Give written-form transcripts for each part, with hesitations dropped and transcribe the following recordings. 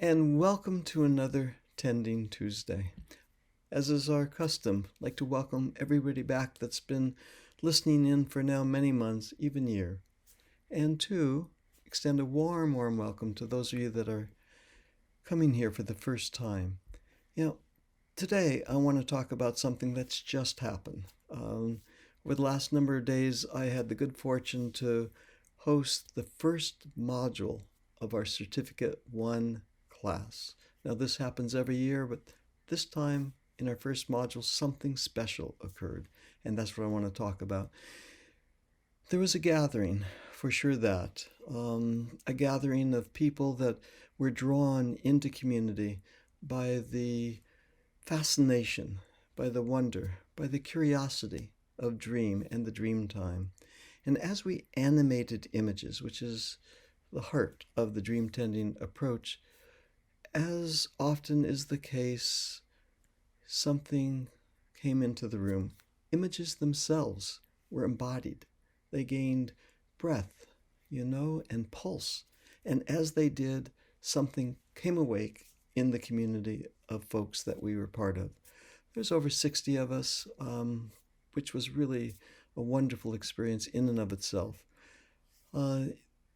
and welcome to another Tending Tuesday. As is our custom, I'd like to welcome everybody back that's been listening in for now many months, even year. And two, extend a warm welcome to those of you that are coming here for the first time. You know, today I want to talk about something that's just happened. Over the last number of days, I had the good fortune to host the first module of our Certificate 1 class. Now, this happens every year, but this time in our first module, something special occurred, and that's what I want to talk about. There was a gathering, for sure that. A gathering of people that were drawn into community by the fascination, by the wonder, by the curiosity of dream and the dream time. And as we animated images, which is the heart of the dream tending approach, as often is the case, something came into the room. Images themselves were embodied. They gained breath, and pulse. And as they did, something came awake in the community of folks that we were part of. There's over 60 of us, which was really a wonderful experience in and of itself.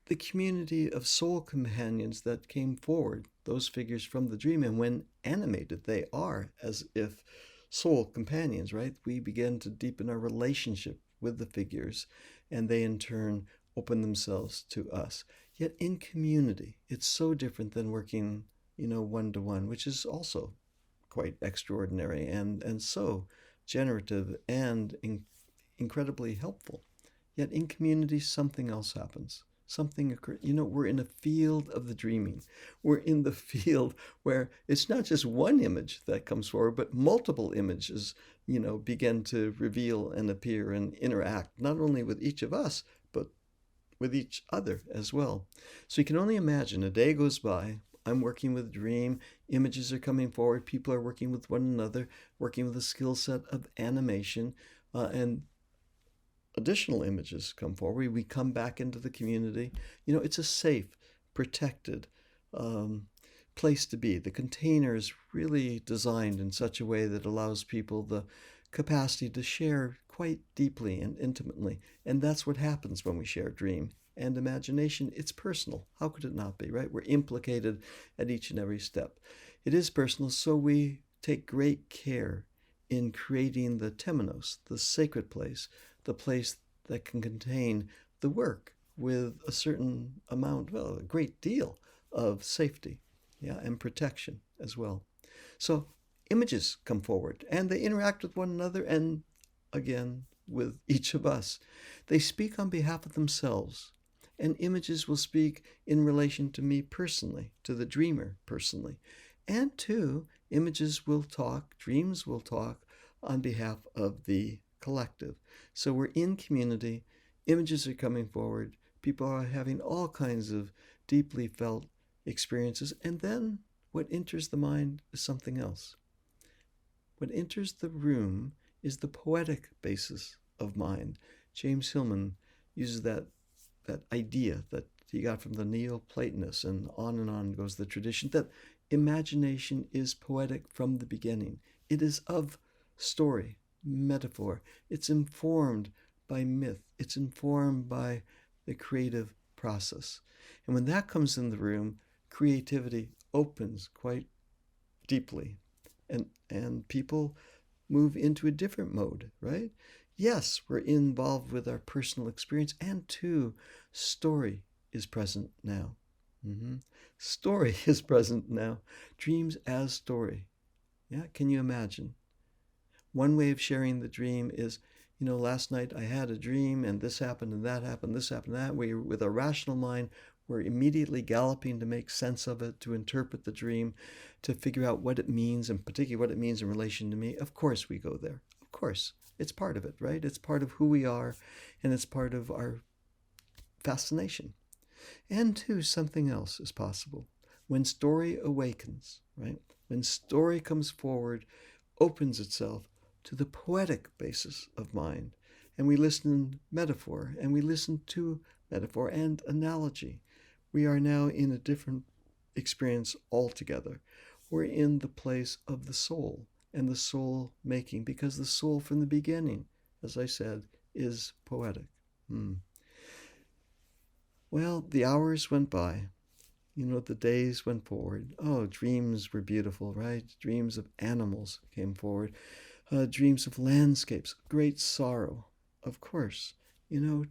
The community of soul companions that came forward, those figures from the dream, and when animated, they are as if soul companions, right? We begin to deepen our relationship with the figures, and they in turn open themselves to us. Yet in community, it's so different than working, one-to-one, which is also quite extraordinary and so generative and incredibly helpful. Yet in community, something else happens. Something occurs. We're in a field of the dreaming. We're in the field where it's not just one image that comes forward, but multiple images, begin to reveal and appear and interact, not only with each of us, but with each other as well. So you can only imagine a day goes by. I'm working with dream, images are coming forward, people are working with one another, working with a skill set of animation, and additional images come forward. We come back into the community. It's a safe, protected place to be. The container is really designed in such a way that allows people the capacity to share quite deeply and intimately. And that's what happens when we share dream and imagination. It's personal. How could it not be, right? We're implicated at each and every step. It is personal, so we take great care in creating the temenos, the sacred place, the place that can contain the work with a certain amount, well, a great deal of safety, and protection as well. So images come forward and they interact with one another and again with each of us. They speak on behalf of themselves, and images will speak in relation to me personally, to the dreamer personally. And two, images will talk, dreams will talk on behalf of the collective. So we're in community, images are coming forward, people are having all kinds of deeply felt experiences, and then what enters the mind is something else. What enters the room is the poetic basis of mind. James Hillman uses that idea that he got from the Neoplatonists, and on goes the tradition, that imagination is poetic from the beginning. It is of story, metaphor. It's informed by myth. It's informed by the creative process. And when that comes in the room, creativity opens quite deeply. And people move into a different mode, right? Yes, we're involved with our personal experience, and two, story is present now. Story is present now. Dreams as story. Yeah, can you imagine? One way of sharing the dream is, last night I had a dream and this happened and that happened, this happened, that. With a rational mind, we're immediately galloping to make sense of it, to interpret the dream, to figure out what it means, and particularly what it means in relation to me. Of course we go there. Of course. It's part of it, right? It's part of who we are, and it's part of our fascination. And two, something else is possible. When story awakens, right? When story comes forward, opens itself to the poetic basis of mind, and we listen metaphor, and we listen to metaphor and analogy. We are now in a different experience altogether. We're in the place of the soul and the soul making, because the soul from the beginning, as I said, is poetic. Well, the hours went by. The days went forward. Oh, dreams were beautiful, right? Dreams of animals came forward. Dreams of landscapes, great sorrow, of course.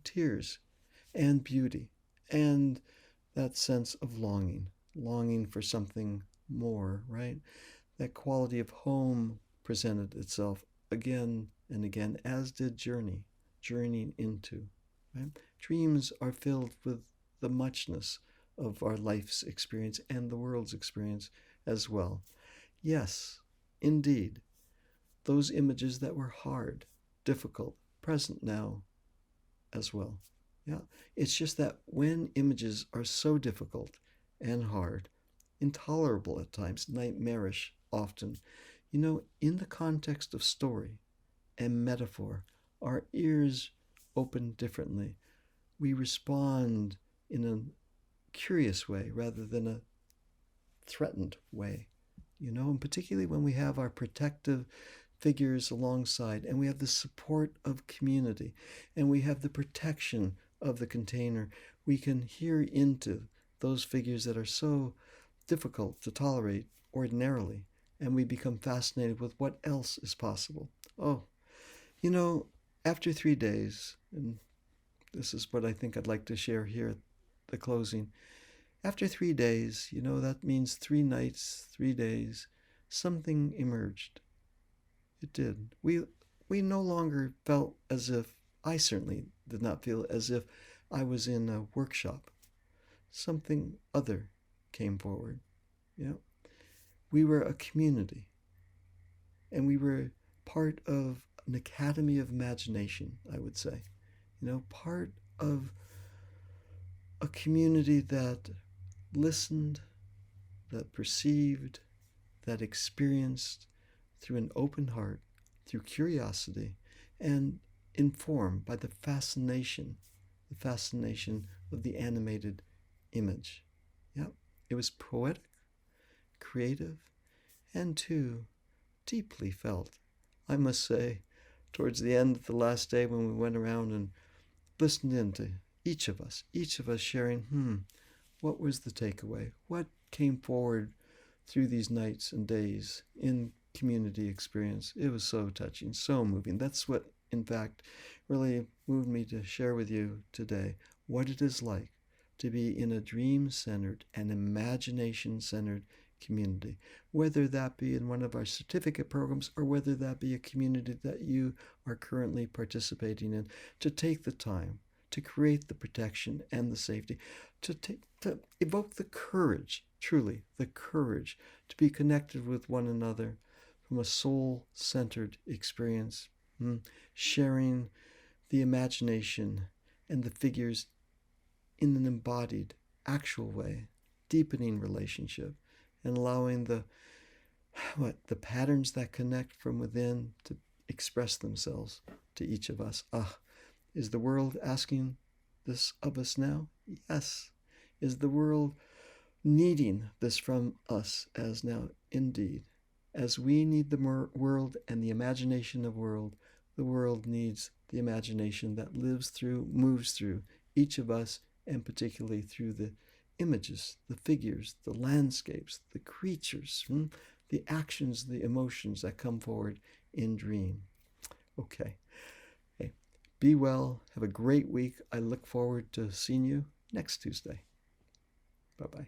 Tears and beauty and that sense of longing for something more, right? That quality of home presented itself again and again, as did journeying into, right? Dreams are filled with the muchness of our life's experience and the world's experience as well. Yes, indeed, those images that were hard, difficult, present now as well. Yeah, it's just that when images are so difficult and hard, intolerable at times, nightmarish often, in the context of story and metaphor, our ears open differently. We respond in a curious way rather than a threatened way, and particularly when we have our protective figures alongside and we have the support of community and we have the protection of the container, we can hear into those figures that are so difficult to tolerate ordinarily, and we become fascinated with what else is possible. Oh, after 3 days, and this is what I think I'd like to share here at the closing. After 3 days, that means 3 nights, 3 days, something emerged. It did. We no longer felt as if, I certainly did not feel as if I was in a workshop. Something other came forward. Yeah. We were a community, and we were part of an academy of imagination, I would say. Part of a community that listened, that perceived, that experienced through an open heart, through curiosity, and informed by the fascination of the animated image. Yeah, it was poetic, creative, and too deeply felt. I must say, towards the end of the last day when we went around and listened in to each of us sharing, what was the takeaway? What came forward through these nights and days in community experience? It was so touching, so moving. That's what, in fact, really moved me to share with you today what it is like to be in a dream-centered and imagination-centered community, whether that be in one of our certificate programs or whether that be a community that you are currently participating in, to take the time to create the protection and the safety, to evoke the courage, truly the courage, to be connected with one another from a soul-centered experience, sharing the imagination and the figures in an embodied, actual way, deepening relationship, and allowing the patterns that connect from within to express themselves to each of us. Is the world asking this of us now? Yes. Is the world needing this from us as now? Indeed. As we need the world and the imagination of the world needs the imagination that lives through, moves through each of us, and particularly through the images, the figures, the landscapes, the creatures, the actions, the emotions that come forward in dream. Okay. Be well. Have a great week. I look forward to seeing you next Tuesday. Bye-bye.